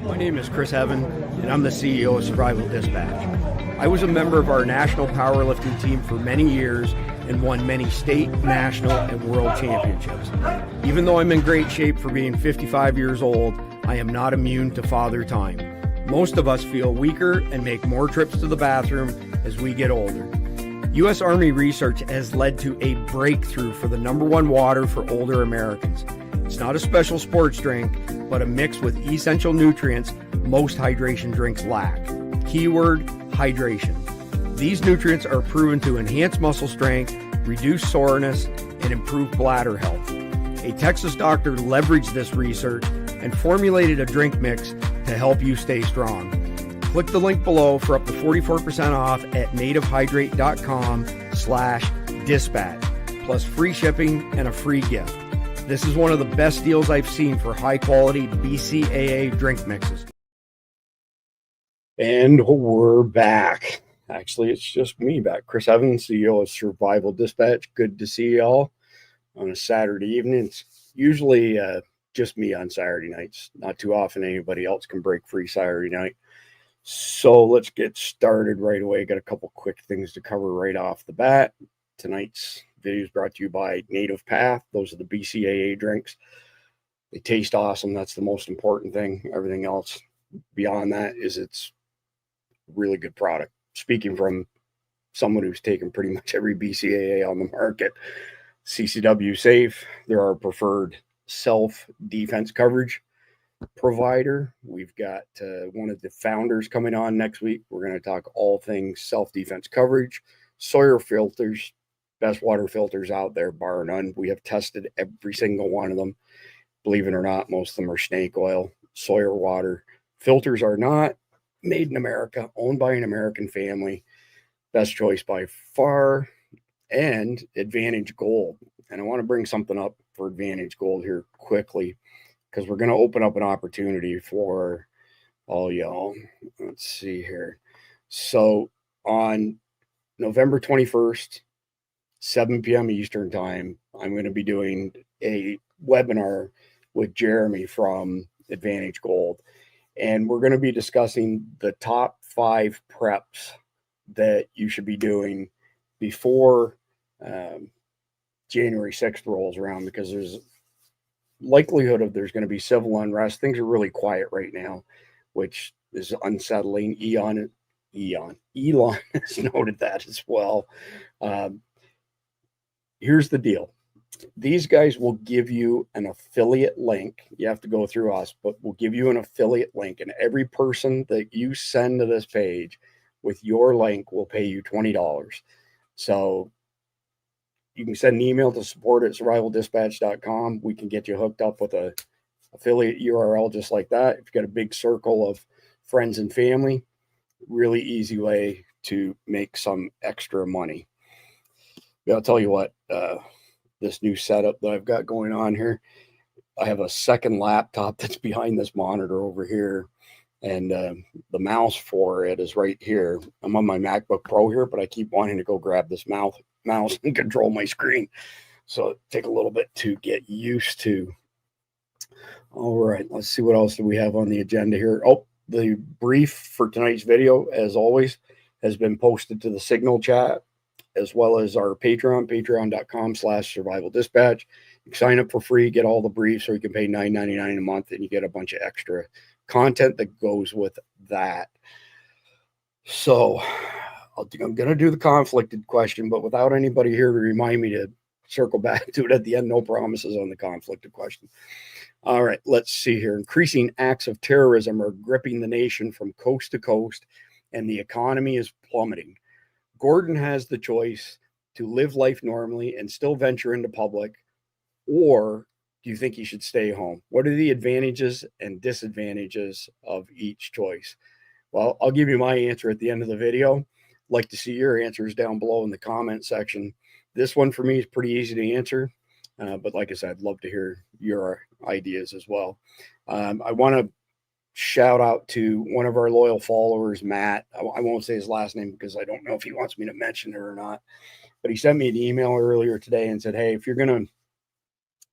My name is Chris Heaven, and I'm the CEO of Survival Dispatch. I was a member of our national powerlifting team for many years and won many state, national, and world championships. Even though I'm in great shape for being 55 years old, I am not immune to father time. Most of us feel weaker and make more trips to the bathroom as we get older. U.S. Army research has led to a breakthrough for the #1 water for older Americans. It's not a special sports drink, but a mix with essential nutrients most hydration drinks lack. Keyword, hydration. These nutrients are proven to enhance muscle strength, reduce soreness, and improve bladder health. A Texas doctor leveraged this research and formulated a drink mix to help you stay strong. Click the link below for up to 44% off at nativehydrate.com/dispatch, plus free shipping and a free gift. This is one of the best deals I've seen for high-quality BCAA drink mixes. And we're back. Actually, it's just me back. Chris Evans, CEO of Survival Dispatch. Good to see y'all on a Saturday evening. It's usually just me on Saturday nights. Not too often anybody else can break free Saturday night. So let's get started right away. Got a couple quick things to cover right off the bat. Tonight's video is brought to you by Native Path. Those are the BCAA drinks. They taste awesome. That's the most important thing. Everything else beyond that is it's a really good product. Speaking from someone who's taken pretty much every BCAA on the market, CCW Safe, they're our preferred self-defense coverage provider. We've got one of the founders coming on next week. We're going to talk all things self-defense coverage. Sawyer filters, best water filters out there, bar none. We have tested every single one of them. Believe it or not, most of them are snake oil. Sawyer water filters are not made in America, owned by an American family. Best choice by far. And Advantage Gold. And I want to bring something up for Advantage Gold here quickly, because we're going to open up an opportunity for all y'all. Let's see here. So on November 21st, 7 p.m. Eastern time, I'm going to be doing a webinar with Jeremy from Advantage Gold. And we're going to be discussing the top 5 preps that you should be doing before January 6th rolls around, because there's likelihood of there's going to be civil unrest. Things are really quiet right now, which is unsettling. Elon has noted that as well. Here's the deal. These guys will give you an affiliate link. You have to go through us, but we'll give you an affiliate link. And every person that you send to this page with your link will pay you $20. So you can send an email to support@survivaldispatch.com. We can get you hooked up with a affiliate URL just like that. If you've got a big circle of friends and family, really easy way to make some extra money. But I'll tell you what, this new setup that I've got going on here, I have a second laptop that's behind this monitor over here, and the mouse for it is right here. I'm on my MacBook Pro here, but I keep wanting to go grab this mouse and control my screen. So it take a little bit to get used to. All right, let's see what else do we have on the agenda here. Oh, the brief for tonight's video, as always, has been posted to the Signal chat, as well as our Patreon, patreon.com/survivaldispatch. You can sign up for free, get all the briefs, or you can pay $9.99 a month, and you get a bunch of extra content that goes with that. So I'm going to do the conflicted question, but without anybody here to remind me to circle back to it at the end. No promises on the conflicted question. All right, let's see here. Increasing acts of terrorism are gripping the nation from coast to coast, and the economy is plummeting. Gordon has the choice to live life normally and still venture into public, or do you think he should stay home? What are the advantages and disadvantages of each choice? Well, I'll give you my answer at the end of the video. Like to see your answers down below in the comment section. This one for me is pretty easy to answer, but like I said, I'd love to hear your ideas as well. I want to shout out to one of our loyal followers, Matt. I won't say his last name because I don't know if he wants me to mention it or not, but he sent me an email earlier today and said, hey, if you're going to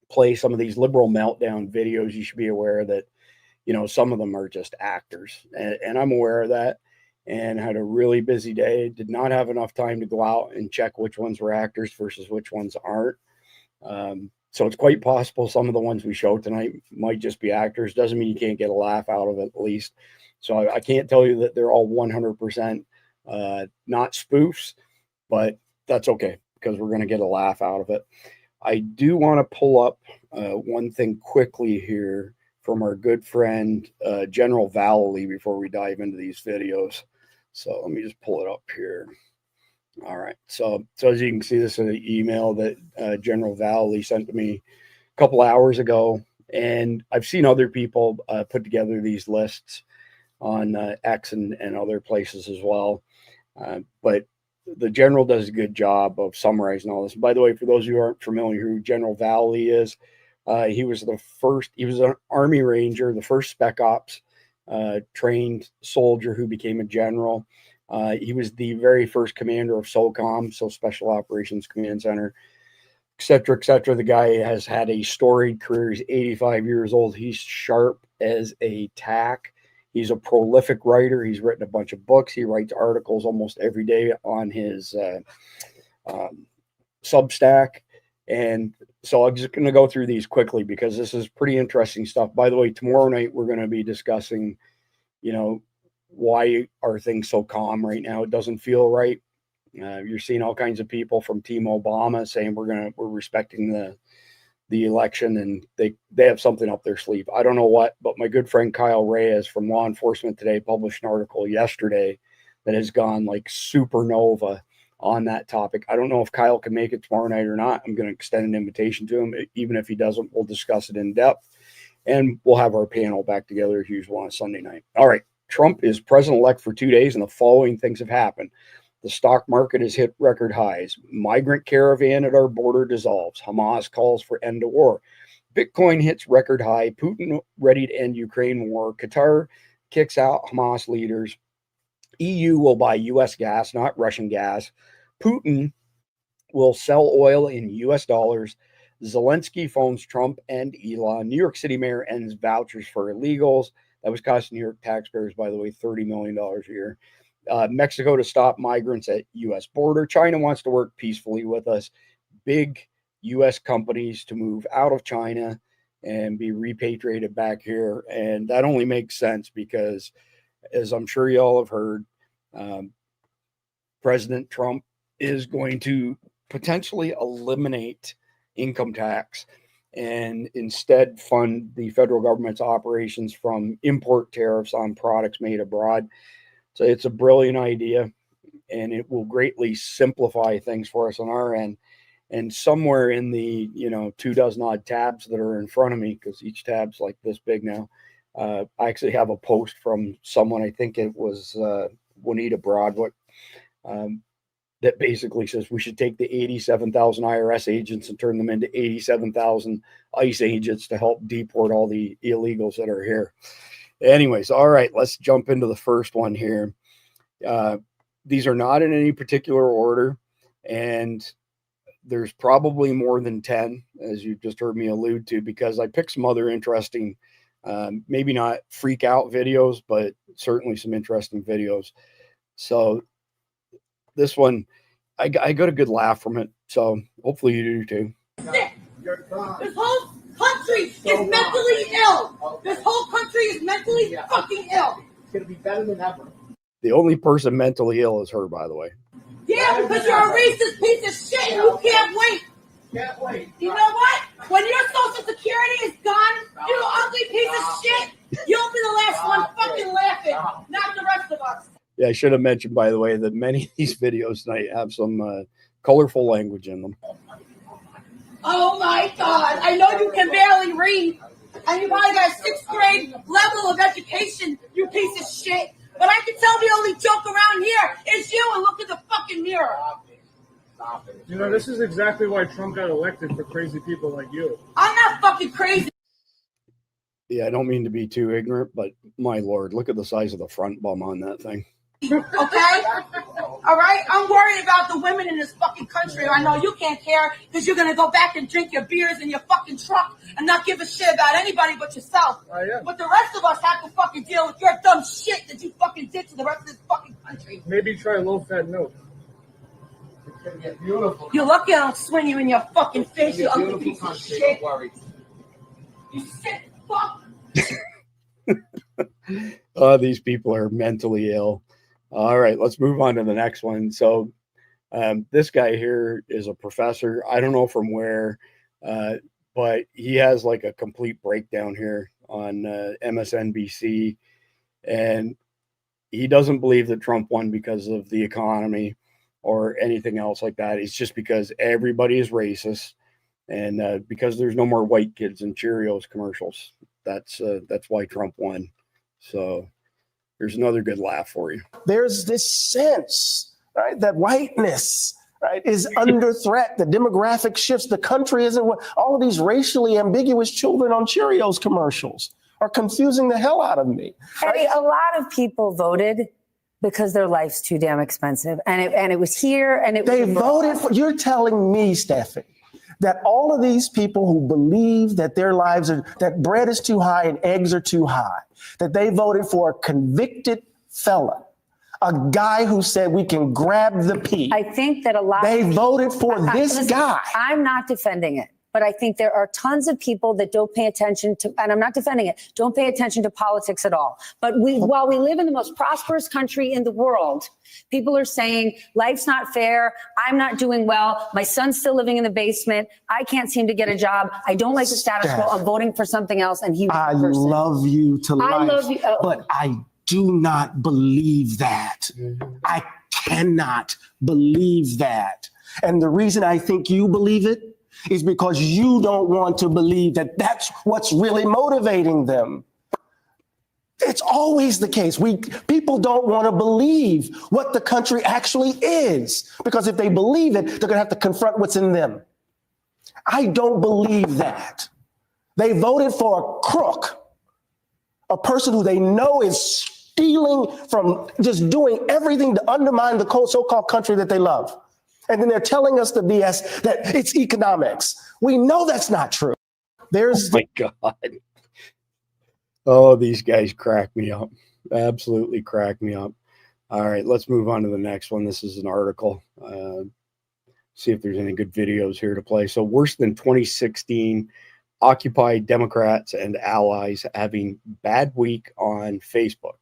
play some of these liberal meltdown videos, you should be aware that you know, some of them are just actors, and I'm aware of that, and had a really busy day. Did not have enough time to go out and check which ones were actors versus which ones aren't. So it's quite possible some of the ones we show tonight might just be actors. Doesn't mean you can't get a laugh out of it, at least. So I can't tell you that they're all 100% not spoofs, but that's okay because we're going to get a laugh out of it. I do want to pull up one thing quickly here from our good friend General Valley before we dive into these videos. So let me just pull it up here. All right. So as you can see, this is an email that General Valley sent to me a couple hours ago, and I've seen other people put together these lists on X and other places as well. But the general does a good job of summarizing all this. By the way, for those of you who aren't familiar who General Valley is, he was an Army Ranger, the first Spec Ops trained soldier who became a general. He was the very first commander of SOCOM, so Special Operations Command Center, et cetera, et cetera. The guy has had a storied career. He's 85 years old. He's sharp as a tack. He's a prolific writer. He's written a bunch of books. He writes articles almost every day on his Substack. And so I'm just going to go through these quickly because this is pretty interesting stuff. By the way, tomorrow night we're going to be discussing, you know, why are things so calm right now? It doesn't feel right. You're seeing all kinds of people from Team Obama saying we're respecting the election, and they have something up their sleeve. I don't know what, but my good friend Kyle Reyes from Law Enforcement Today published an article yesterday that has gone like supernova on that topic. I don't know if Kyle can make it tomorrow night or not. I'm going to extend an invitation to him. Even if he doesn't, we'll discuss it in depth, and we'll have our panel back together as usual on a Sunday night. All right. Trump is president-elect for 2 days, and the following things have happened. The stock market has hit record highs. Migrant caravan at our border dissolves. Hamas calls for end to war. Bitcoin hits record high. Putin ready to end Ukraine war. Qatar kicks out Hamas leaders. EU will buy U.S. gas, not Russian gas. Putin will sell oil in U.S. dollars. Zelensky phones Trump and Elon. New York City mayor ends vouchers for illegals. That was costing New York taxpayers, by the way, $30 million a year. Mexico to stop migrants at U.S. border. China wants to work peacefully with us. Big U.S. companies to move out of China and be repatriated back here. And that only makes sense because, as I'm sure you all have heard, President Trump is going to potentially eliminate income tax and instead fund the federal government's operations from import tariffs on products made abroad. So it's a brilliant idea, and it will greatly simplify things for us on our end. And somewhere in the 24 odd tabs that are in front of me, because each tab's like this big now, I actually have a post from someone, I think it was Juanita Broadwood, that basically says we should take the 87,000 IRS agents and turn them into 87,000 ICE agents to help deport all the illegals that are here. Anyways, all right, let's jump into the first one here. These are not in any particular order, and there's probably more than 10, as you just heard me allude to, because I picked some other interesting, maybe not freak out videos, but certainly some interesting videos. So this one, I got a good laugh from it, so hopefully you do too. This whole country is mentally ill. This whole country is mentally fucking ill. It's going to be better than ever. The only person mentally ill is her, by the way. Yeah, because you're a racist piece of shit and you can't wait. Can't wait. You know what? When your social security is gone, you ugly piece of shit, you'll be the last one fucking laughing, not the rest of us. Yeah, I should have mentioned, by the way, that many of these videos tonight have some colorful language in them. Oh my God, I know you can barely read, and you probably got a 6th grade level of education, you piece of shit. But I can tell the only joke around here is you, and look in the fucking mirror. Stop it. You know, this is exactly why Trump got elected, for crazy people like you. I'm not fucking crazy. Yeah, I don't mean to be too ignorant, but my Lord, look at the size of the front bum on that thing. Okay? All All right? I'm worried about the women in this fucking country. I know you can't care because you're going to go back and drink your beers in your fucking truck and not give a shit about anybody but yourself. Oh, yeah. But the rest of us have to fucking deal with your dumb shit that you fucking did to the rest of this fucking country. Maybe try low-fat milk. It's gonna get beautiful. You're lucky I don't swing you in your fucking face, you It's gonna ugly be piece of beautiful country. shit. Don't worry. You sick fuck. Oh, these people are mentally ill. All right, let's move on to the next one. So this guy here is a professor. I don't know from where, but he has like a complete breakdown here on MSNBC. And he doesn't believe that Trump won because of the economy or anything else like that. It's just because everybody is racist and because there's no more white kids in Cheerios commercials. That's why Trump won. So there's another good laugh for you. There's this sense, right, that whiteness, right, is under threat. The demographic shifts. The country isn't what all of these racially ambiguous children on Cheerios commercials are confusing the hell out of me. Right? Eddie, a lot of people voted because their life's too damn expensive, and it was here, and they voted for. You're telling me, Stephanie, that all of these people who believe that their lives are, that bread is too high and eggs are too high, that they voted for a convicted felon, a guy who said we can grab the pea. I think that a lot. They voted for this guy. I'm not defending it, but I think there are tons of people that don't pay attention to, and I'm not defending it, don't pay attention to politics at all. But while we live in the most prosperous country in the world, people are saying life's not fair. I'm not doing well. My son's still living in the basement. I can't seem to get a job. I don't like the status quo. I'm voting for something else. And I love you to life. I love you, but I do not believe that. I cannot believe that. And the reason I think you believe it is because you don't want to believe that that's what's really motivating them. It's always the case. People don't want to believe what the country actually is, because if they believe it, they're going to have to confront what's in them. I don't believe that. They voted for a crook, a person who they know is stealing from, just doing everything to undermine the so-called country that they love. And then they're telling us the BS that it's economics. We know that's not true. There's oh my God. Oh, these guys crack me up. Absolutely crack me up. All right, let's move on to the next one. This is an article. See if there's any good videos here to play. So worse than 2016, Occupy Democrats and allies having bad week on Facebook.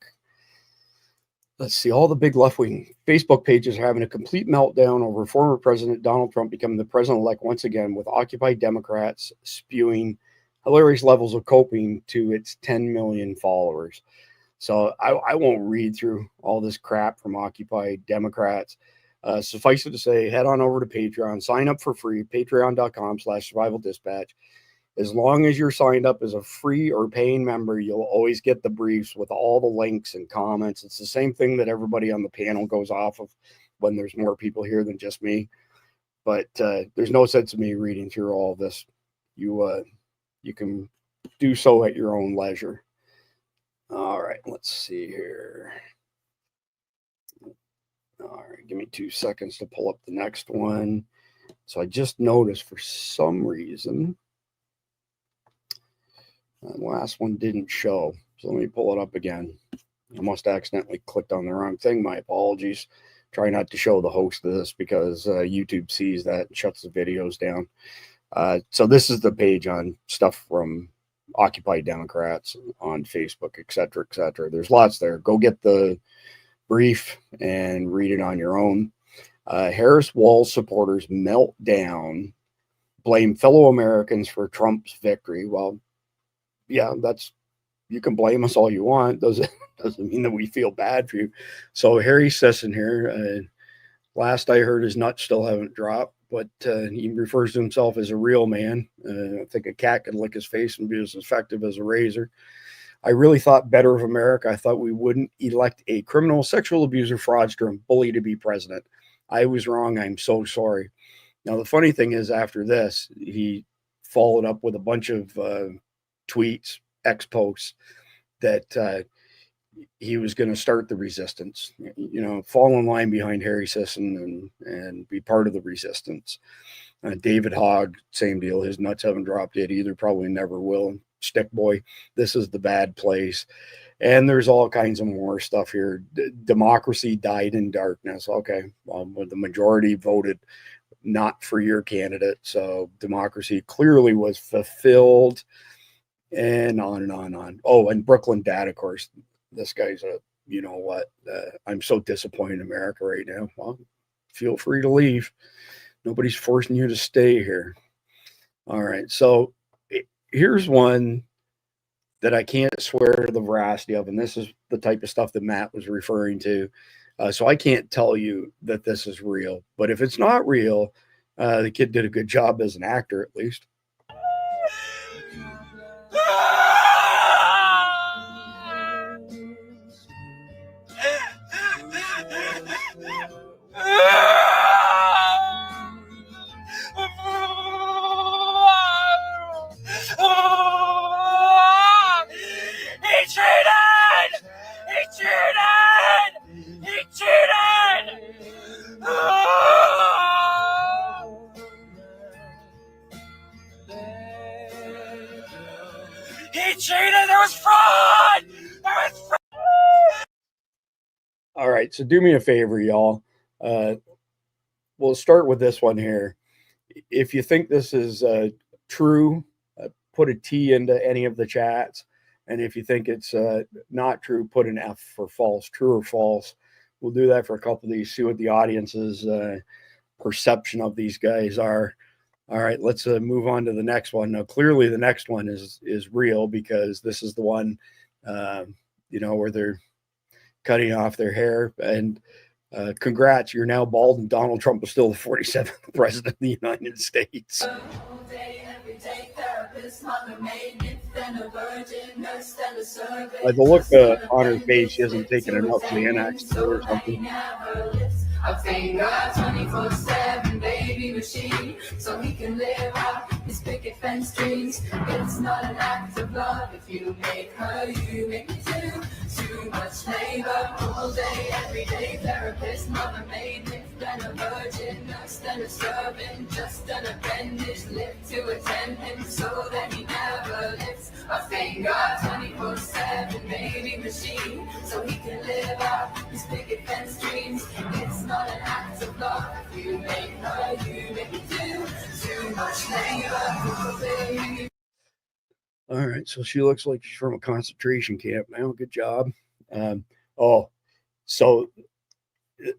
Let's see, all the big left-wing Facebook pages are having a complete meltdown over former President Donald Trump becoming the president-elect once again, with Occupy Democrats spewing hilarious levels of coping to its 10 million followers. So I won't read through all this crap from Occupy Democrats. Suffice it to say, head on over to Patreon, sign up for free, patreon.com/survivaldispatch. As long as you're signed up as a free or paying member, you'll always get the briefs with all the links and comments. It's the same thing that everybody on the panel goes off of when there's more people here than just me. But there's no sense of me reading through all of this. You can do so at your own leisure. All right, let's see here. All right, give me 2 seconds to pull up the next one. So I just noticed for some reason, the last one didn't show. So let me pull it up again. I must have accidentally clicked on the wrong thing. My apologies. Try not to show the host of this because YouTube sees that and shuts the videos down. So this is the page on stuff from Occupy Democrats on Facebook, et cetera, et cetera. There's lots there. Go get the brief and read it on your own. Harris Wall supporters melt down, blame fellow Americans for Trump's victory. Well, yeah, you can blame us all you want. Doesn't mean that we feel bad for you. So Harry Sisson here, last I heard his nuts still haven't dropped, but he refers to himself as a real man. I think a cat could lick his face and be as effective as a razor. I really thought better of America. I thought we wouldn't elect a criminal, sexual abuser, fraudster, and bully to be president. I was wrong. I'm so sorry. Now, the funny thing is, after this, he followed up with a bunch of tweets, X posts that he was going to start the resistance, you know, fall in line behind Harry Sisson and be part of the resistance. David Hogg, same deal. His nuts haven't dropped yet either, probably never will. Stick Boy, this is the bad place. And there's all kinds of more stuff here. Democracy died in darkness. Okay, well, the majority voted not for your candidate, so democracy clearly was fulfilled, and on and on and on. Oh, and Brooklyn Dad, of course. This guy's a, you know what? I'm so disappointed in America right now. Well, feel free to leave. Nobody's forcing you to stay here. All right, so here's one that I can't swear to the veracity of, and this is the type of stuff that Matt was referring to. So I can't tell you that this is real, but if it's not real, the kid did a good job as an actor, at least. All right, so do me a favor, y'all. We'll start with this one here. If you think this is true, put a T into any of the chats. And if you think it's not true, put an F for false, true or false. We'll do that for a couple of these, see what the audience's perception of these guys are. All right, let's move on to the next one. Now, clearly the next one is real, because this is the one, you know, where they're cutting off their hair. And congrats, you're now bald, and Donald Trump is still the 47th president of the United States. The look on her face, she hasn't taken enough Xanax or something. I thank God 24/7, baby machine, so he can live out his picket fence dreams. It's not an act of love if you make her, you make me too much labor all day, every day. Therapist, mother made me, then a virgin, nurse, then a servant, just an appendage, live to attend him so that he never lives. I thank God 24/7, baby machine, so he can live out his picket fence dreams. It's not an act of love if you make her, you make me too much labor. All right, so she looks like she's from a concentration camp now. Good job. So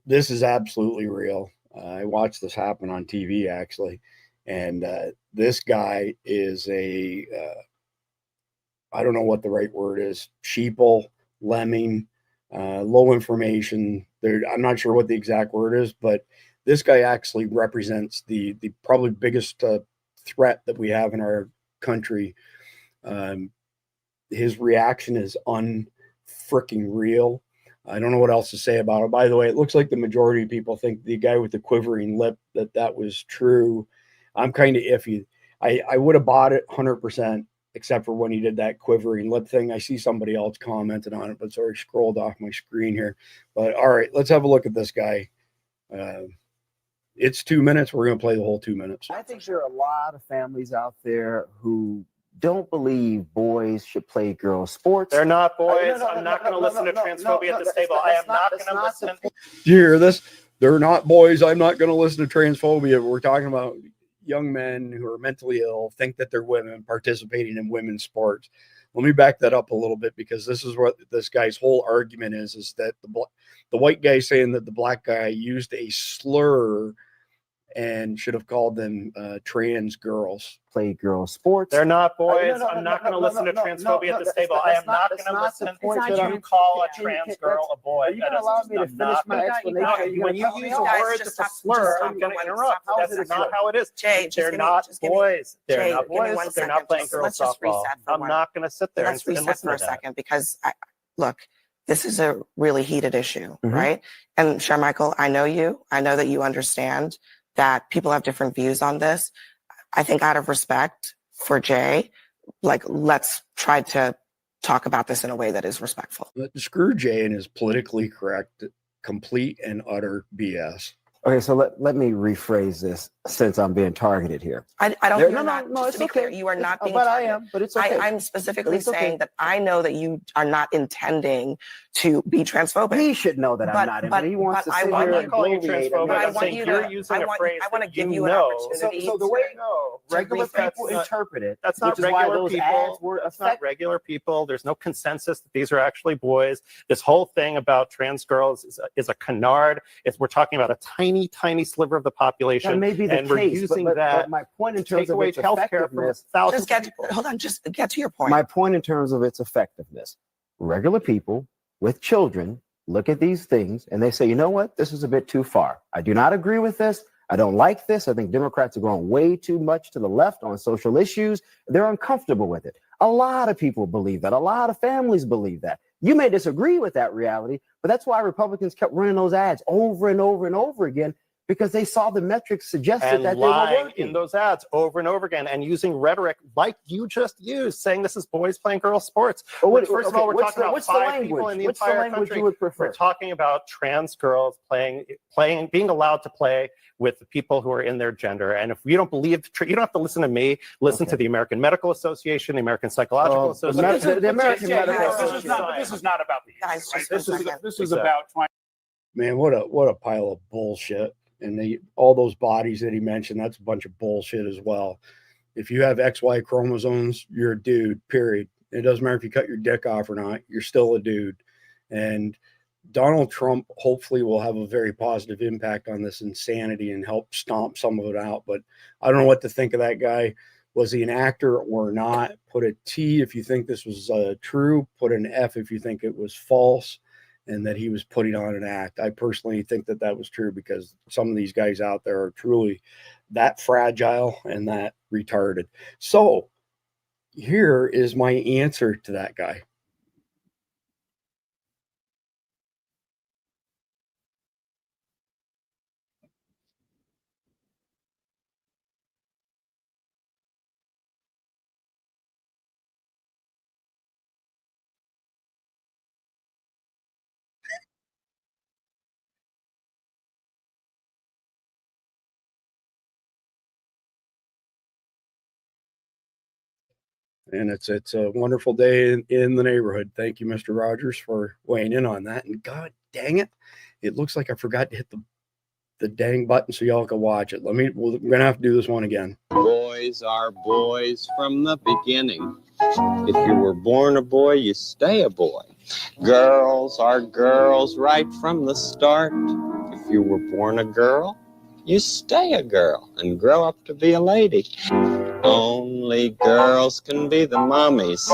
this is absolutely real. I watched this happen on TV, actually. And this guy is a, I don't know what the right word is, sheeple, lemming, low information. I'm not sure what the exact word is, but this guy actually represents the probably biggest threat that we have in our country. His reaction is unfreaking real. I don't know what else to say about it. By the way, it looks like the majority of people think the guy with the quivering lip, that was true. I'm kind of iffy. I would have bought it 100%, except for when he did that quivering lip thing. I see somebody else commented on it, but it's already scrolled off my screen here. But all right, let's have a look at this guy. It's 2 minutes. We're going to play the whole 2 minutes. I think there are a lot of families out there who don't believe boys should play girls' sports. They're not boys. I'm not going to listen to transphobia at this table. I am not going to listen. Do you hear this? They're not boys. I'm not going to listen to transphobia. We're talking about young men who are mentally ill, think that they're women participating in women's sports. Let me back that up a little bit, because this is what this guy's whole argument is that the white guy saying that the black guy used a slur and should have called them trans girls. Play girls' sports. They're not boys. I'm not going to listen to transphobia at this table. I am not going to listen to call a trans girl a boy. Are you going to allow me to finish my explanation? When you use a word that's a slur, I'm going to interrupt. That's not how it is. Jay, they're not boys. They're not boys. They're not playing girls softball. I'm not going to sit there and listen for a second, because look, this is a really heated issue, right? And Sharmichael, I know you. I know that you understand that people have different views on this. I think out of respect for Jay, like, let's try to talk about this in a way that is respectful. But Screwjaying is politically correct, complete and utter BS. Okay, so let me rephrase this since I'm being targeted here. I don't. There- You're no, not, no, just it's to be okay. clear, you are not being. But I targeted. am. But it's okay. I'm specifically It's okay. saying that I know that you are not intending to be transphobic. He should know that I'm not. But he wants to sit here I'm not and calling you bloviate transphobic. him. I I'm want saying you you're to- using I a want- phrase I wanna that give you you an know. opportunity. So the way regular That's people not- interpret it, That's not which is why regular those people. ads were That's not regular people. There's no consensus that these are actually boys. This whole thing about trans girls is a canard. We're talking about a tiny, tiny sliver of the population. That may be the and we're case, using but that my point in to terms take of away its healthcare from effectiveness. thousands Just of people. hold on. Just get to your point. My point in terms of its effectiveness. Regular people with children look at these things and they say, you know what? This is a bit too far. I do not agree with this. I don't like this. I think Democrats are going way too much to the left on social issues. They're uncomfortable with it. A lot of people believe that. A lot of families believe that. You may disagree with that reality, but that's why Republicans kept running those ads over and over and over again, because they saw the metrics suggested And that they were lying working. in those ads over and over again, and using rhetoric like you just used, saying this is boys playing girls sports. But First of all, we're talking about 5 people in the What's the entire language country. you would prefer? We're talking about trans girls being allowed to play with the people who are in their gender. And if you don't believe, you don't have to listen to me. Listen to the American Medical Association, the American Psychological Association. The American Medical This is not about the Guys, right? just one second. This is about trying. Man, what a pile of bullshit. And all those bodies that he mentioned, that's a bunch of bullshit as well. If you have XY chromosomes, you're a dude, period. It doesn't matter if you cut your dick off or not, you're still a dude. And Donald Trump hopefully will have a very positive impact on this insanity and help stomp some of it out. But I don't know what to think of that guy. Was he an actor or not? Put a T if you think this was true. Put an F if you think it was false and that he was putting on an act. I personally think that that was true, because some of these guys out there are truly that fragile and that retarded. So here is my answer to that guy. And it's a wonderful day in the neighborhood. Thank you, Mr. Rogers, for weighing in on that. And God dang it, it looks like I forgot to hit the dang button so y'all can watch it. We're gonna have to do this one again. Boys are boys from the beginning. If you were born a boy, you stay a boy. Girls are girls right from the start. If you were born a girl, you stay a girl and grow up to be a lady. Only girls can be the mommies.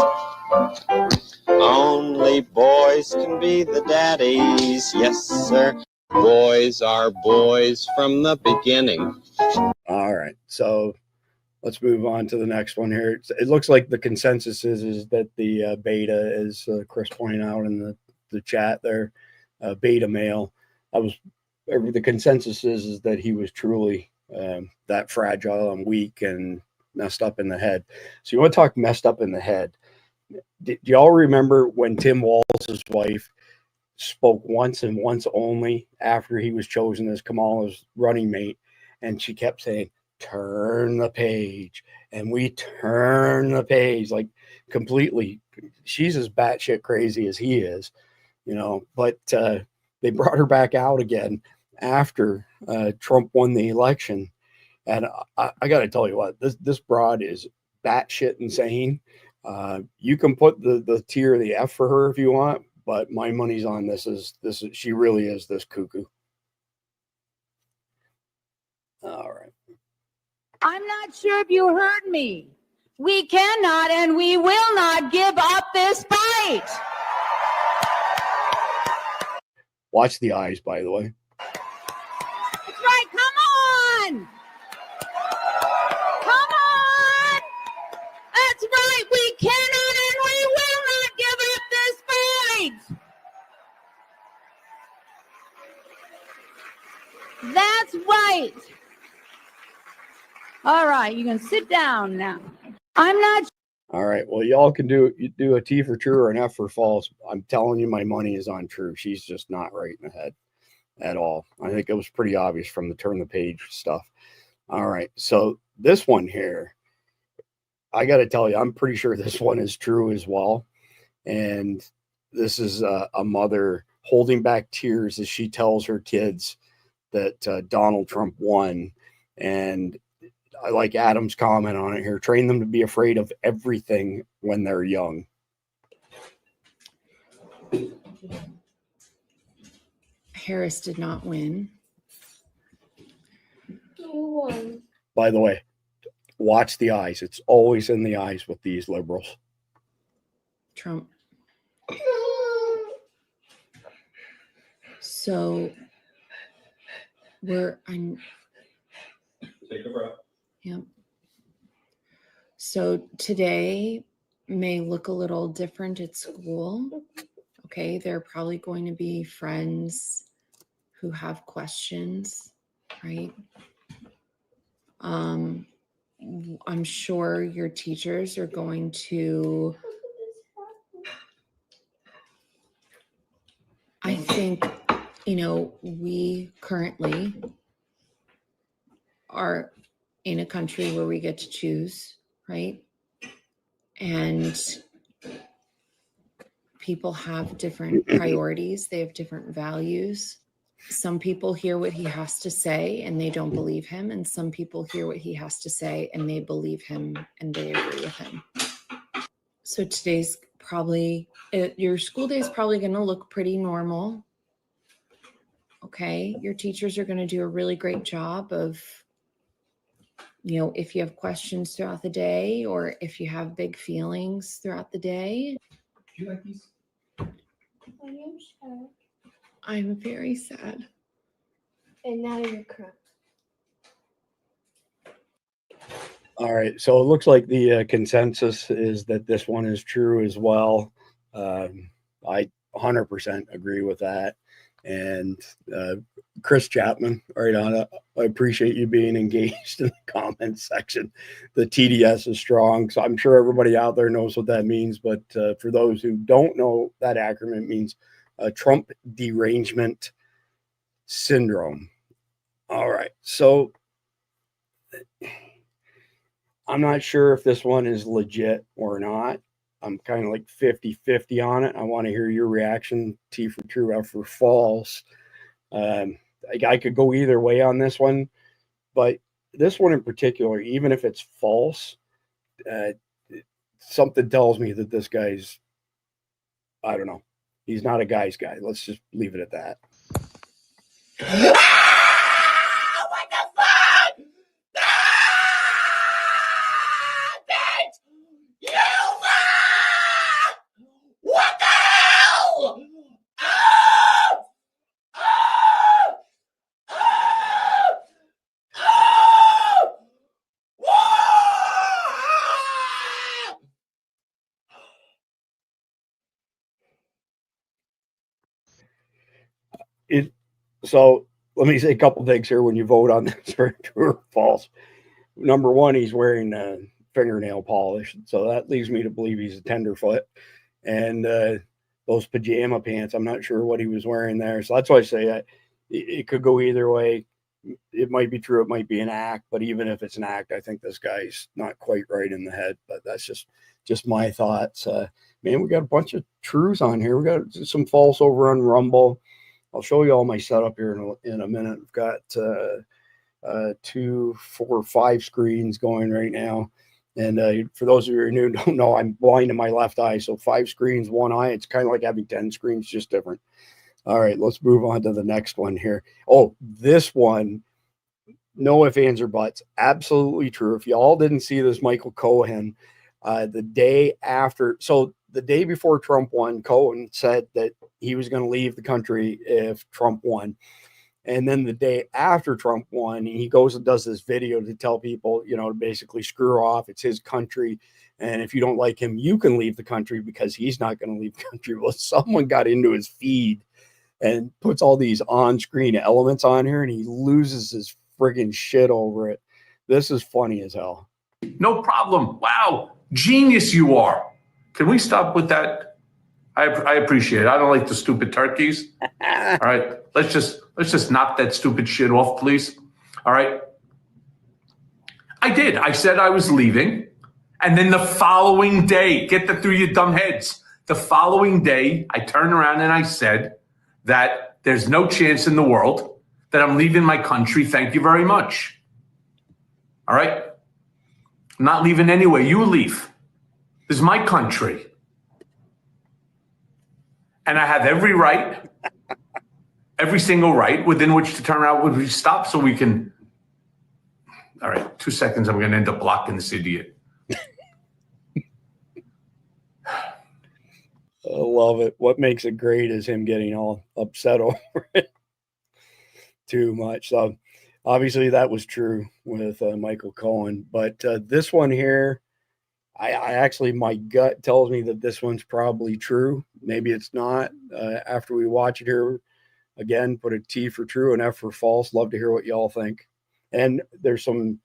Only boys can be the daddies. Yes, sir. Boys are boys from the beginning. All right. So let's move on to the next one here. It looks like the consensus is that the beta, as Chris pointed out in the chat there, beta male. The consensus is that he was truly that fragile and weak and messed up in the head. So you want to talk messed up in the head? Do y'all remember when Tim Walz's wife spoke once and once only after he was chosen as Kamala's running mate, and she kept saying, turn the page, and we turn the page, like completely. She's as batshit crazy as he is, but they brought her back out again after Trump won the election. And I got to tell you what, this broad is batshit insane. You can put the T or the F for her if you want, but my money's on this is she really is this cuckoo. All right. I'm not sure if you heard me. We cannot and we will not give up this fight. Watch the eyes, by the way. That's right. Come on. Come on. That's right. We cannot and we will not give up this fight. That's right. All right, you can sit down now. I'm not. All right. Well, y'all can do a T for true or an F for false. I'm telling you, my money is on true. She's just not right in the head at all. I think it was pretty obvious from the turn the page stuff. All right. So this one here, I got to tell you, I'm pretty sure this one is true as well. And this is a mother holding back tears as she tells her kids that Donald Trump won. And I like Adam's comment on it here. Train them to be afraid of everything when they're young. Harris did not win. You won. By the way, watch the eyes. It's always in the eyes with these liberals. Trump. So I'm take a breath. Yep. So today may look a little different at school. Okay, there are probably going to be friends who have questions, right? I'm sure your teachers are going to, I think, we currently are in a country where we get to choose, right? And people have different priorities. They have different values. Some people hear what he has to say and they don't believe him. And some people hear what he has to say and they believe him and they agree with him. So today's probably, your school day is probably going to look pretty normal. Okay. Your teachers are going to do a really great job of, if you have questions throughout the day or if you have big feelings throughout the day. Do you like these? I am sad. I'm very sad. And now you're crying. All right. So it looks like the consensus is that this one is true as well. I 100% agree with that. And Chris Chapman, right on it. I appreciate you being engaged in the comments section. The TDS is strong. So I'm sure everybody out there knows what that means. But for those who don't know, that acronym means Trump derangement syndrome. All right. So I'm not sure if this one is legit or not. I'm kind of like 50-50 on it. I want to hear your reaction. T for true, F for false. I could go either way on this one, but this one in particular, even if it's false, something tells me that this guy's, I don't know, he's not a guy's guy. Let's just leave it at that. What the fuck? Bitch! You what the hell? So let me say a couple things here when you vote on this for true or false. Number one, he's wearing fingernail polish, so that leads me to believe he's a tenderfoot. And those pajama pants, I'm not sure what he was wearing there. So that's why I say it could go either way. It might be true, it might be an act, but even if it's an act, I think this guy's not quite right in the head. But that's just my thoughts. Man, we got a bunch of truths on here. We got some false over on Rumble. I'll show you all my setup here in a minute. I've got 2, 4, 5 screens going right now. And for those of you who don't know, I'm blind in my left eye. So 5 screens, 1 eye. It's kind of like having 10 screens, just different. All right, let's move on to the next one here. Oh, this one, no ifs, ands, or buts. Absolutely true. If y'all didn't see this, Michael Cohen, the day after, so the day before Trump won, Cohen said that he was going to leave the country if Trump won. And then the day after Trump won, he goes and does this video to tell people, to basically screw off. It's his country. And if you don't like him, you can leave the country because he's not going to leave the country. Well, someone got into his feed and puts all these on-screen elements on here and he loses his friggin' shit over it. This is funny as hell. No problem. Wow. Genius you are. Can we stop with that? I appreciate it. I don't like the stupid turkeys. All right. Let's just knock that stupid shit off, please. All right. I did. I said I was leaving. And then the following day, get that through your dumb heads. The following day, I turned around and I said that there's no chance in the world that I'm leaving my country. Thank you very much. All right. I'm not leaving anyway. You leave. This is my country. And I have every right, every single right within which to turn around when we stop so we can. All right, 2 seconds. I'm going to end up blocking this idiot. I love it. What makes it great is him getting all upset over it too much. So obviously that was true with Michael Cohen. But this one here, I actually, my gut tells me that this one's probably true. Maybe it's not. After we watch it here, again, put a T for true and F for false. Love to hear what y'all think. And there's some,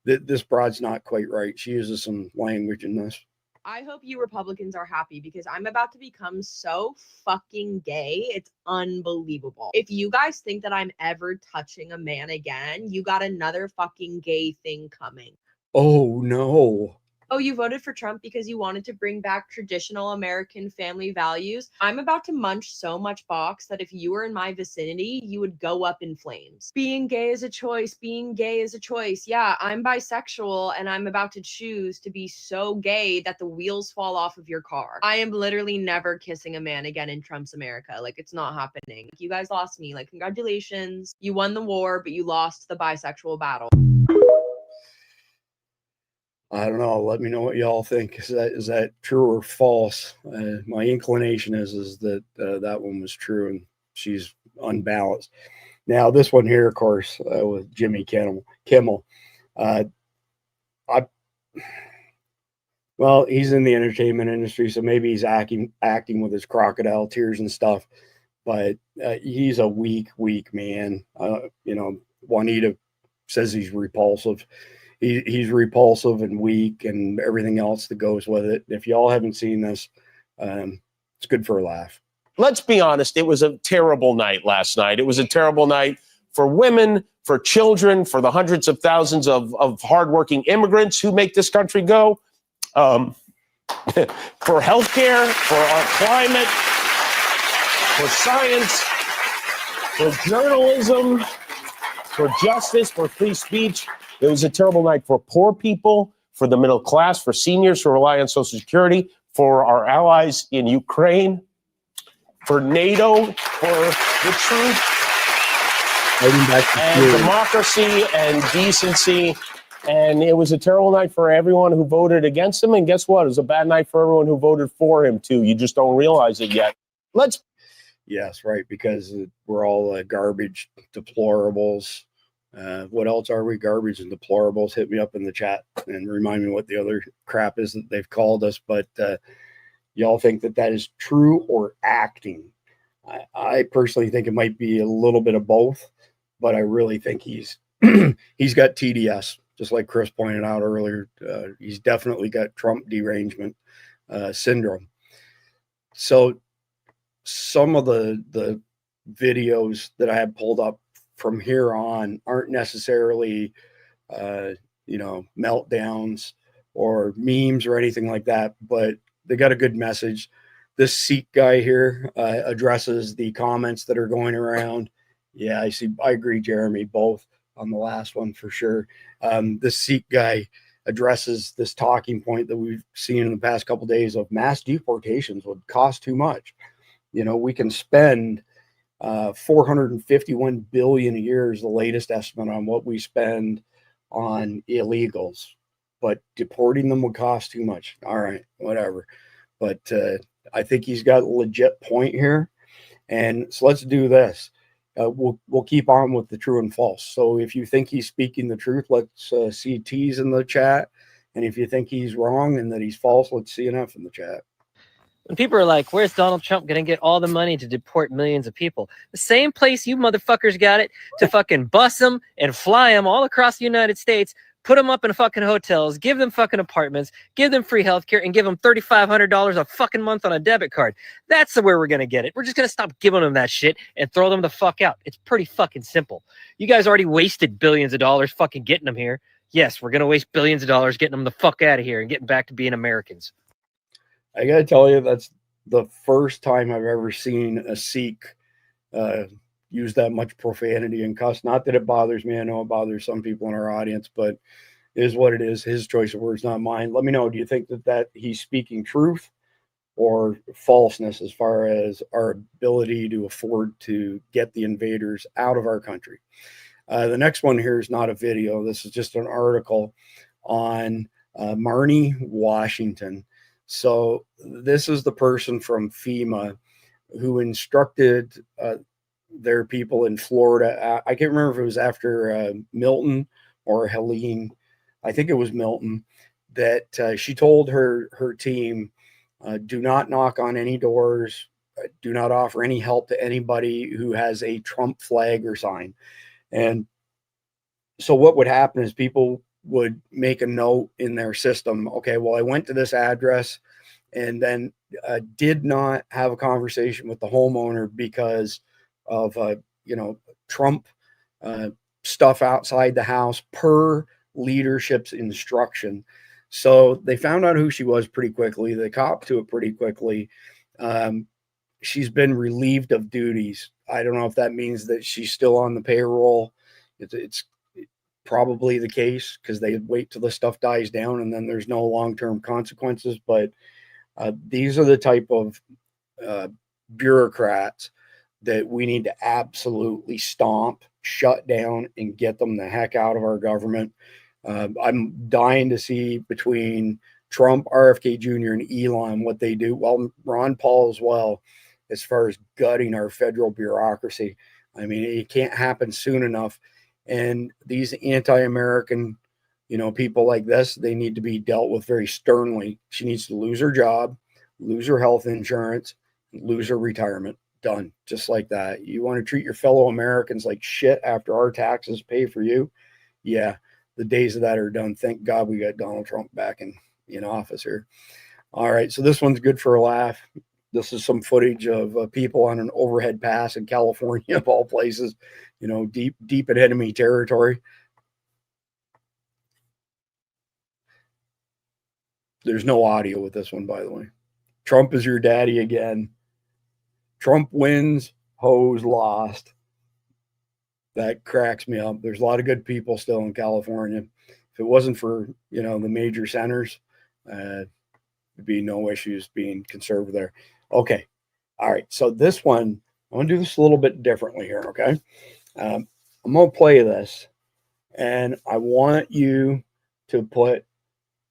this broad's not quite right. She uses some language in this. I hope you Republicans are happy because I'm about to become so fucking gay. It's unbelievable. If you guys think that I'm ever touching a man again, you got another fucking gay thing coming. Oh, no. Oh, you voted for Trump because you wanted to bring back traditional American family values. I'm about to munch so much box that if you were in my vicinity, you would go up in flames. Being gay is a choice. Being gay is a choice. Yeah, I'm bisexual and I'm about to choose to be so gay that the wheels fall off of your car. I am literally never kissing a man again in Trump's America. Like, it's not happening. You guys lost me. Like, congratulations. You won the war, but you lost the bisexual battle. I don't know. Let me know what y'all think. Is that true or false? My inclination is that that one was true and she's unbalanced. Now this one here, of course, with Jimmy Kimmel. Well, he's in the entertainment industry, so maybe he's acting with his crocodile tears and stuff. But he's a weak man. You know, Juanita says he's repulsive. He's repulsive and weak and everything else that goes with it. If y'all haven't seen this, it's good for a laugh. Let's be honest. It was a terrible night last night. It was a terrible night for women, for children, for the hundreds of thousands of hardworking immigrants who make this country go, for healthcare, for our climate, for science, for journalism, for justice, for free speech. It was a terrible night for poor people, for the middle class, for seniors who rely on Social Security, for our allies in Ukraine, for NATO, for the truth and democracy and decency. And it was a terrible night for everyone who voted against him. And guess what? It was a bad night for everyone who voted for him, too. You just don't realize it yet. Yes, right, because we're all garbage deplorables. What else are we? Garbage and deplorables. Hit me up in the chat and remind me what the other crap is that they've called us. But y'all think that is true or acting? I personally think it might be a little bit of both, but I really think he's he's got TDS, just like Chris pointed out earlier. He's definitely got Trump derangement syndrome. So some of the videos that I have pulled up from here on aren't necessarily, meltdowns or memes or anything like that, but they got a good message. This Sikh guy here addresses the comments that are going around. Yeah, I agree, Jeremy, both on the last one for sure. This Sikh guy addresses this talking point that we've seen in the past couple of days of mass deportations would cost too much. You know, we can spend 451 billion a year is the latest estimate on what we spend on illegals, but deporting them would cost too much. All right, whatever. But I think he's got a legit point here. And so let's do this. We'll keep on with the true and false. So if you think he's speaking the truth, let's see T's in the chat. And if you think he's wrong and that he's false, let's see an F in the chat. When people are like, where's Donald Trump going to get all the money to deport millions of people? The same place you motherfuckers got it to fucking bus them and fly them all across the United States, put them up in fucking hotels, give them fucking apartments, give them free healthcare, and give them $3,500 a fucking month on a debit card. That's the way we're going to get it. We're just going to stop giving them that shit and throw them the fuck out. It's pretty fucking simple. You guys already wasted billions of dollars fucking getting them here. Yes, we're going to waste billions of dollars getting them the fuck out of here and getting back to being Americans. I got to tell you, that's the first time I've ever seen a Sikh use that much profanity and cuss. Not that it bothers me. I know it bothers some people in our audience, but it is what it is. His choice of words, not mine. Let me know. Do you think that he's speaking truth or falseness as far as our ability to afford to get the invaders out of our country? The next one here is not a video. This is just an article on Marnie, Washington. So this is the person from FEMA who instructed their people in Florida. I can't remember if it was after Milton or Helene. I think it was Milton, that she told her team, do not knock on any doors, do not offer any help to anybody who has a Trump flag or sign. And so what would happen is people would make a note in their system. Okay, well, I went to this address and then did not have a conversation with the homeowner because of Trump stuff outside the house per leadership's instruction. So they found out who she was pretty quickly. They copped to it pretty quickly. She's been relieved of duties. I don't know if that means that she's still on the payroll. It's probably the case because they wait till the stuff dies down and then there's no long-term consequences. But these are the type of bureaucrats that we need to absolutely stomp, shut down, and get them the heck out of our government. I'm dying to see between Trump, RFK Jr., and Elon what they do. Well, Ron Paul as well, as far as gutting our federal bureaucracy. I mean, it can't happen soon enough. And these anti-American, people like this, they need to be dealt with very sternly. She needs to lose her job, lose her health insurance, lose her retirement. Done. Just like that. You want to treat your fellow Americans like shit after our taxes pay for you? Yeah, the days of that are done. Thank God we got Donald Trump back in office here. All right, so this one's good for a laugh. This is some footage of people on an overhead pass in California, of all places, deep in enemy territory. There's no audio with this one, by the way. Trump is your daddy again. Trump wins, hoes lost. That cracks me up. There's a lot of good people still in California. If it wasn't for, the major centers, there'd be no issues being conservative there. Okay. All right. So this one, I'm going to do this a little bit differently here. Okay. I'm going to play this and I want you to put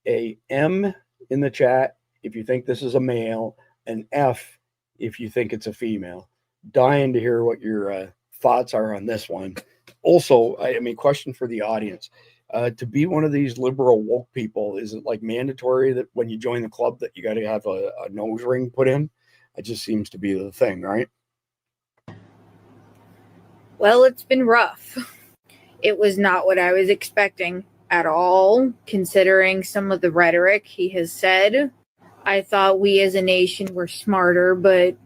a M in the chat if you think this is a male, an F if you think it's a female. Dying to hear what your thoughts are on this one. Also, I mean, question for the audience. To be one of these liberal woke people, is it like mandatory that when you join the club that you got to have a nose ring put in? It just seems to be the thing, right? Well, it's been rough. It was not what I was expecting at all, considering some of the rhetoric he has said. I thought we as a nation were smarter, but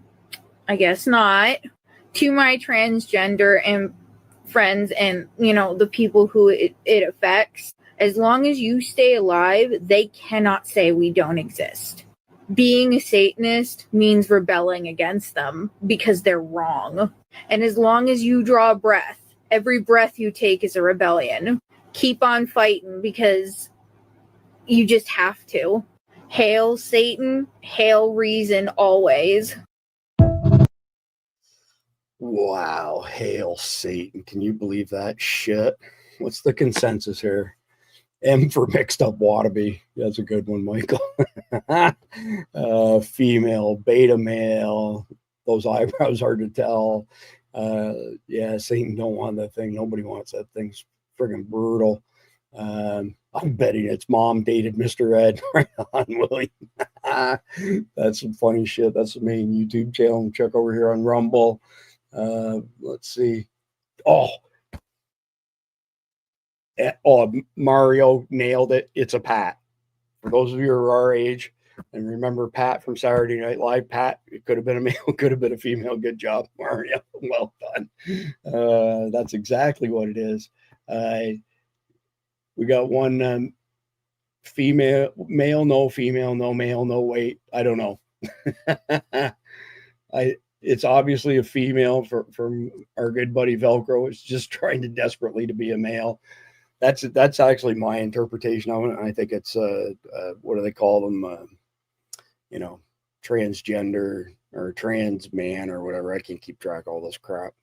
I guess not. To my transgender and friends and, the people who it affects, as long as you stay alive, they cannot say we don't exist. Being a Satanist means rebelling against them because they're wrong. And as long as you draw a breath, every breath you take is a rebellion. Keep on fighting because you just have to. Hail Satan, hail reason always. Wow, hail Satan. Can you believe that shit? What's the consensus here? M for mixed up Wallaby. That's a good one, Michael. Female, beta male. Those eyebrows hard to tell. Yeah, Satan don't want that thing. Nobody wants that. Thing's friggin' brutal. I'm betting its mom dated Mr. Ed. Right on, Willie. That's some funny shit. That's the main YouTube channel. Check over here on Rumble. Let's see. Oh, Oh, Mario nailed it. It's a Pat. For those of you who are our age and remember Pat from Saturday Night Live, Pat, it could have been a male, could have been a female. Good job, Mario. Well done. That's exactly what it is. We got one female, male, no female, no male, no wait. I don't know. It's obviously a female from our good buddy Velcro. It's just trying to desperately to be a male. That's actually my interpretation of it. I think it's what do they call them? Transgender or trans man or whatever. I can't keep track of all this crap.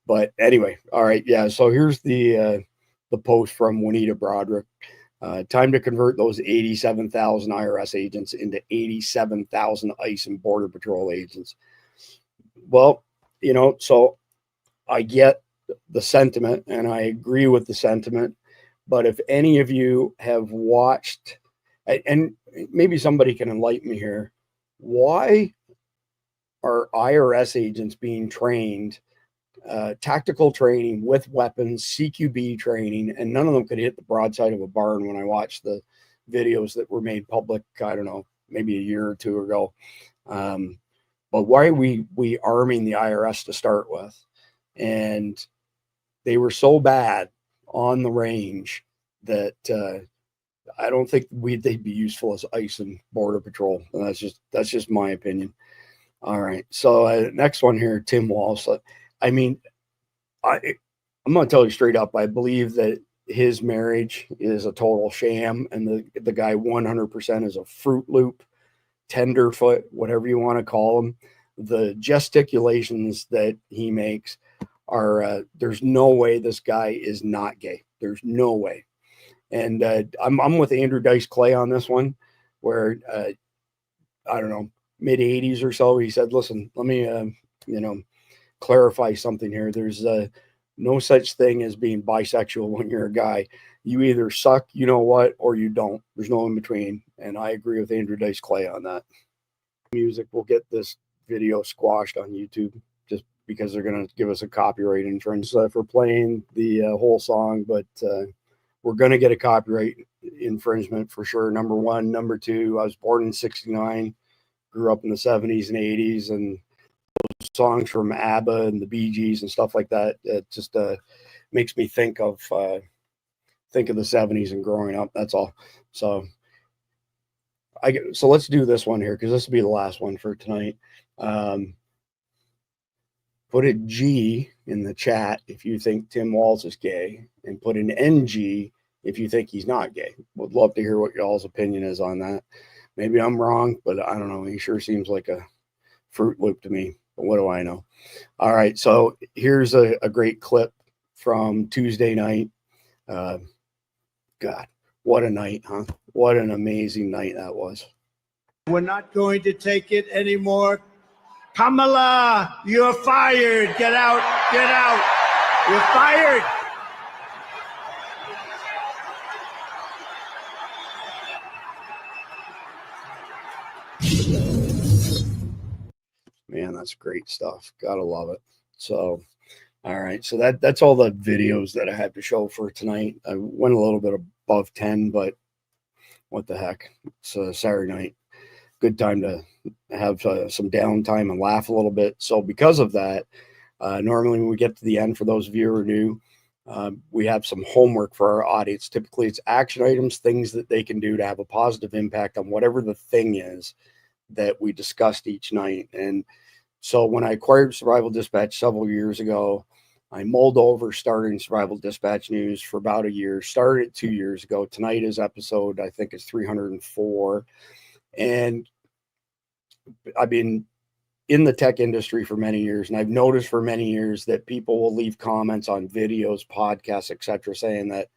But anyway, all right, yeah. So here's the post from Juanita Broderick. Time to convert those 87,000 IRS agents into 87,000 ICE and Border Patrol agents. Well, so I get the sentiment and I agree with the sentiment. But if any of you have watched, and maybe somebody can enlighten me here, why are IRS agents being trained, tactical training with weapons, CQB training, and none of them could hit the broadside of a barn when I watched the videos that were made public, I don't know, maybe a year or two ago. But why are we arming the IRS to start with? And they were so bad on the range that I don't think they'd be useful as ICE and Border Patrol. And that's just my opinion. All right. So next one here, Tim Walsh. I mean, I'm going to tell you straight up. I believe that his marriage is a total sham, and the guy 100% is a Fruit Loop, tenderfoot, whatever you want to call him. The gesticulations that he makes are there's no way this guy is not gay. There's no way. And I'm with Andrew Dice Clay on this one, where I don't know, mid 80s or so, he said, listen, let me clarify something here. There's no such thing as being bisexual when you're a guy. You either suck, you know what, or you don't. There's no in between. And I agree with Andrew Dice Clay on that. Music will get this video squashed on YouTube just because they're going to give us a copyright infringement for playing the whole song. But we're going to get a copyright infringement for sure. Number one. Number two, I was born in 1969, grew up in the 70s and 80s, and songs from ABBA and the Bee Gees and stuff like that. It just makes me think of the 70s and growing up. That's all. So let's do this one here, because this will be the last one for tonight. Put a G in the chat if you think Tim Walsh is gay, and put an NG if you think he's not gay. Would love to hear what y'all's opinion is on that. Maybe I'm wrong, but I don't know. He sure seems like a Fruit Loop to me. But what do I know? All right, so here's a great clip from Tuesday night. God, what a night, huh? What an amazing night that was. We're not going to take it anymore. Kamala, you're fired. Get out. Get out. You're fired. Man, that's great stuff. Gotta love it. So, all right. So that's all the videos that I had to show for tonight. I went a little bit above 10, but what the heck? It's a Saturday night. Good time to have some downtime and laugh a little bit. So because of that, normally when we get to the end, for those of you who are new, we have some homework for our audience. Typically, it's action items, things that they can do to have a positive impact on whatever the thing is that we discussed each night. And so when I acquired Survival Dispatch several years ago, I mulled over starting Survival Dispatch News for about a year. Started it 2 years ago. Tonight is episode, I think, is 304. And I've been in the tech industry for many years, and I've noticed for many years that people will leave comments on videos, podcasts, etc., saying that,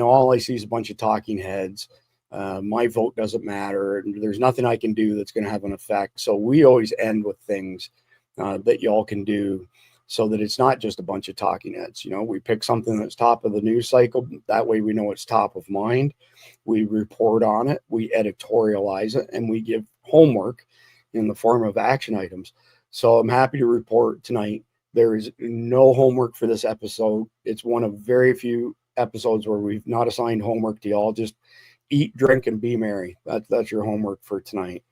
all I see is a bunch of talking heads. My vote doesn't matter, and there's nothing I can do that's going to have an effect. So we always end with things that y'all can do, so that it's not just a bunch of talking heads. We pick something that's top of the news cycle. That way we know it's top of mind. We report on it, we editorialize it, and we give homework in the form of action items. So I'm happy to report tonight there is no homework for this episode. It's one of very few episodes where we've not assigned homework to y'all. Just eat, drink, and be merry. That's your homework for tonight.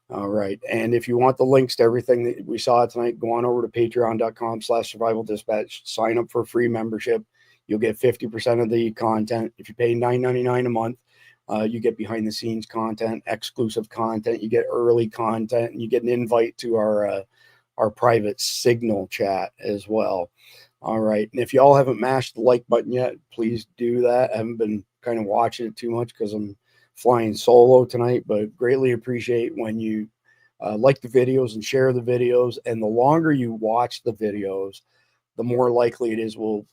All right. And if you want the links to everything that we saw tonight, go on over to patreon.com/survival dispatch, sign up for a free membership. You'll get 50% of the content. If you pay $9.99 a month, you get behind the scenes content, exclusive content, you get early content, and you get an invite to our private Signal chat as well. All right. And if y'all haven't mashed the like button yet, please do that. I haven't been kind of watching it too much because I'm flying solo tonight, but greatly appreciate when you like the videos and share the videos. And the longer you watch the videos, the more likely it is will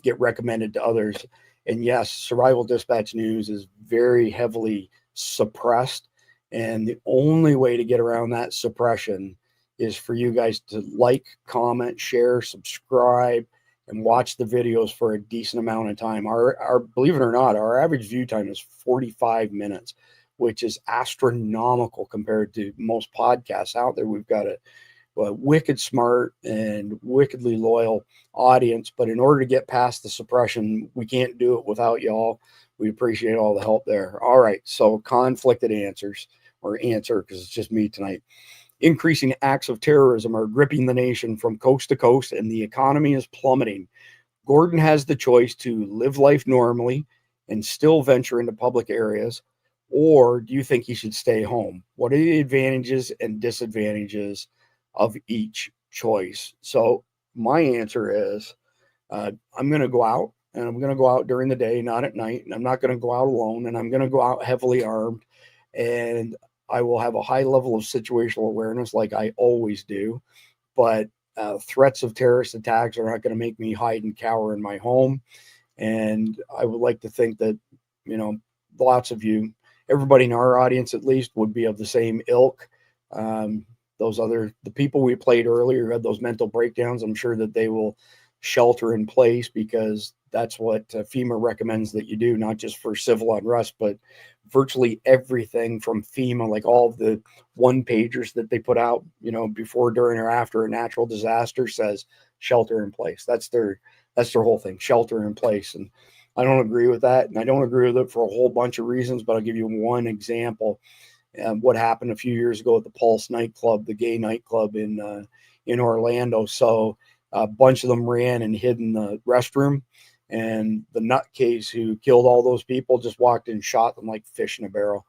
get recommended to others. And yes, Survival Dispatch News is very heavily suppressed. And the only way to get around that suppression is for you guys to like, comment, share, subscribe, and watch the videos for a decent amount of time. Our believe it or not, our average view time is 45 minutes, which is astronomical compared to most podcasts out there. We've got a wicked smart and wickedly loyal audience, but in order to get past the suppression, we can't do it without y'all. We appreciate all the help there. All right, so conflicted answers, or answer, because it's just me tonight. Increasing acts of terrorism are gripping the nation from coast to coast, and the economy is plummeting. Gordon has the choice to live life normally and still venture into public areas, or do you think he should stay home? What are the advantages and disadvantages of each choice? So my answer is I'm going to go out, and I'm going to go out during the day, not at night, and I'm not going to go out alone, and I'm going to go out heavily armed, and I will have a high level of situational awareness like I always do, but threats of terrorist attacks are not going to make me hide and cower in my home. And I would like to think that, lots of you, everybody in our audience at least, would be of the same ilk. The people we played earlier who had those mental breakdowns, I'm sure that they will shelter in place, because that's what FEMA recommends that you do, not just for civil unrest, but virtually everything from FEMA, like all of the one-pagers that they put out, before, during, or after a natural disaster, says shelter in place. That's their whole thing, shelter in place. And I don't agree with that, and I don't agree with it for a whole bunch of reasons, but I'll give you one example. What happened a few years ago at the Pulse nightclub, the gay nightclub in Orlando. So a bunch of them ran and hid in the restroom, and the nutcase who killed all those people just walked in and shot them like fish in a barrel.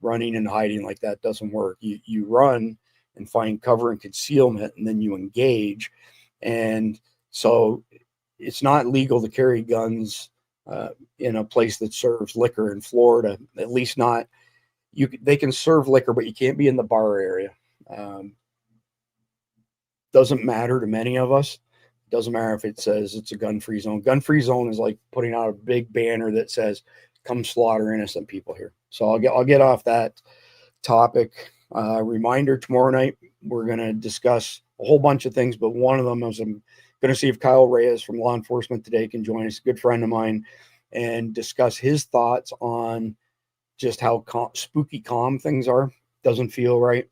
Running and hiding like that doesn't work. You run and find cover and concealment, and then you engage. And so it's not legal to carry guns in a place that serves liquor in Florida, at least not. They can serve liquor, but you can't be in the bar area. Doesn't matter to many of us. Doesn't matter if it says it's a gun-free zone. Gun-free zone is like putting out a big banner that says, "Come slaughter innocent people here." So I'll get off that topic. Reminder: tomorrow night we're going to discuss a whole bunch of things, but one of them is I'm going to see if Kyle Reyes from Law Enforcement Today can join us, a good friend of mine, and discuss his thoughts on just how spooky calm things are. Doesn't feel right.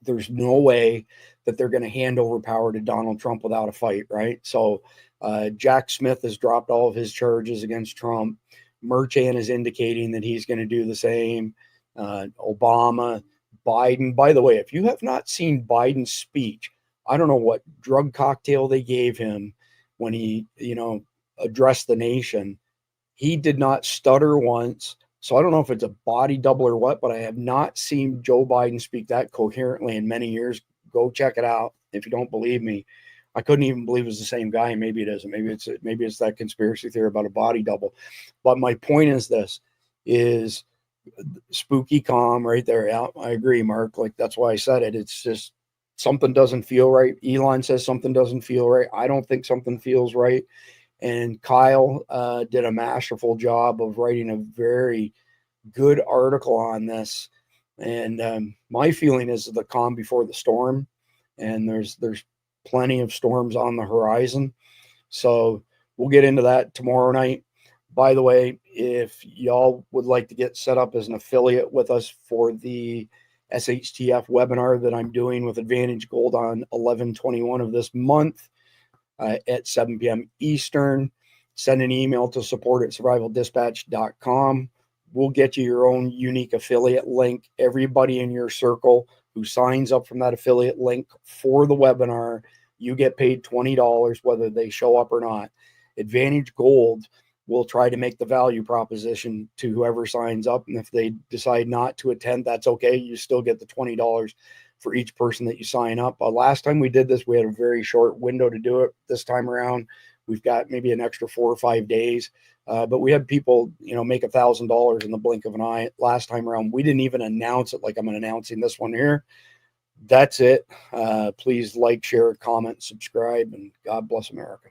There's no way that they're going to hand over power to Donald Trump without a fight, right? So Jack Smith has dropped all of his charges against Trump. Merchan is indicating that he's going to do the same. Obama, Biden. By the way, if you have not seen Biden's speech, I don't know what drug cocktail they gave him when he, addressed the nation. He did not stutter once. So I don't know if it's a body double or what, but I have not seen Joe Biden speak that coherently in many years. Go check it out if you don't believe me. I couldn't even believe it was the same guy. Maybe it isn't. Maybe it's that conspiracy theory about a body double. But my point is this: is spooky calm right there. Yeah, I agree, Mark. Like, that's why I said it. It's just something doesn't feel right. Elon says something doesn't feel right. I don't think something feels right. And Kyle did a masterful job of writing a very good article on this. And my feeling is the calm before the storm. And there's plenty of storms on the horizon. So we'll get into that tomorrow night. By the way, if y'all would like to get set up as an affiliate with us for the SHTF webinar that I'm doing with Advantage Gold on 11/21 of this month, at 7 p.m. Eastern. send an email to support@survivaldispatch.com. We'll get you your own unique affiliate link. Everybody in your circle who signs up from that affiliate link for the webinar, you get paid $20 whether they show up or not. Advantage Gold will try to make the value proposition to whoever signs up. And if they decide not to attend, that's okay. You still get the $20 for each person that you sign up. Last time we did this, we had a very short window to do it. This time around, we've got maybe an extra 4 or 5 days. But we had people, make $1,000 in the blink of an eye. Last time around, we didn't even announce it like I'm announcing this one here. That's it. Please like, share, comment, subscribe, and God bless America.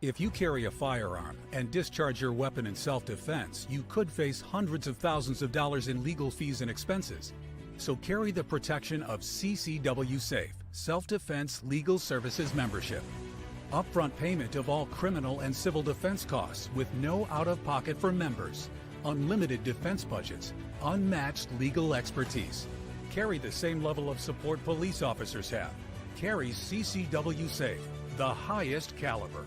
If you carry a firearm and discharge your weapon in self-defense, you could face hundreds of thousands of dollars in legal fees and expenses. So carry the protection of CCW Safe, Self-Defense Legal Services membership. Upfront payment of all criminal and civil defense costs with no out-of-pocket for members. Unlimited defense budgets, unmatched legal expertise. Carry the same level of support police officers have. Carry CCW Safe, the highest caliber.